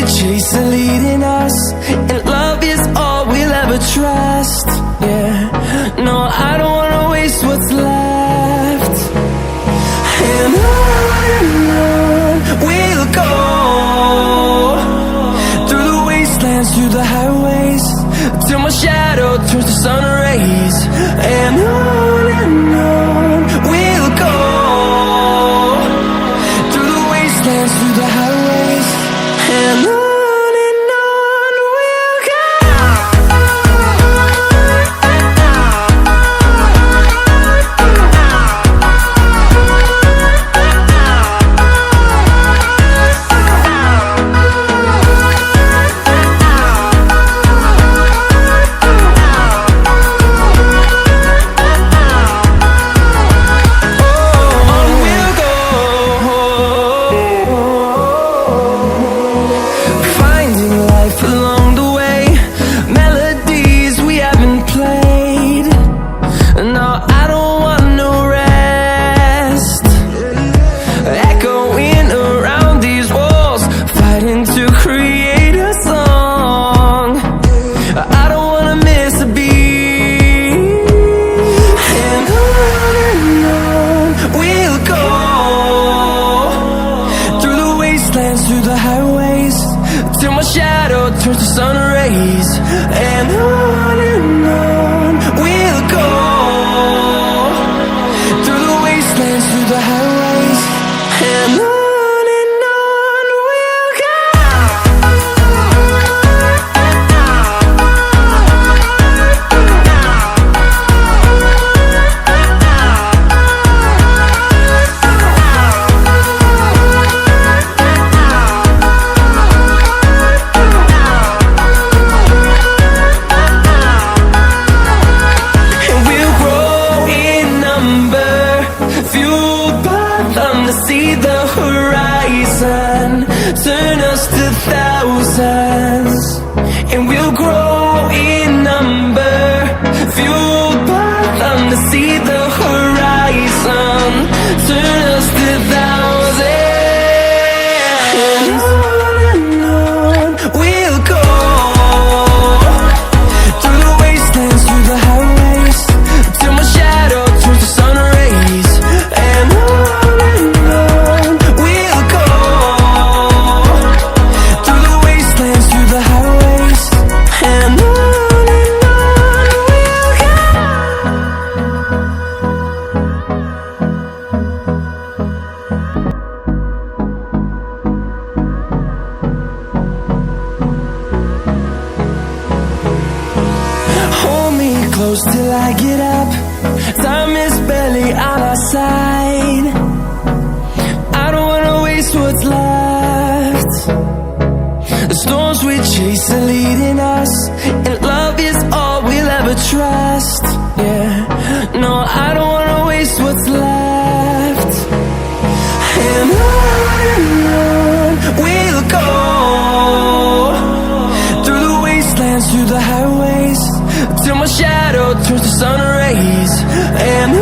chase are leading us, and love is all we'll ever trust. Yeah, no, I don't wanna waste what's left. And on we'll go, through the wastelands, through the highways, till my shadow turns to sun rays. And on we'll go, through the wastelands, through the highways, and on we'll go. Through the highways, till my shadow turns to sun rays. And on we'll go, through the wastelands, through the highways, and on we'll go. See the horizon, turn us to thousands, and we'll grow in number, fueled by them to see the horizon, turn us to thousands. And on we'll go, through the wastelands, through the highways, till my shadow turns to sun rays. And close till I get up, time is barely on our side. I don't wanna waste what's left. The storms we chase are leading us, and love is all we'll ever trust. Yeah, no, I don't wanna waste what's left. And on we'll go, through the wastelands, through the highways, till my shadow turns to sun rays. And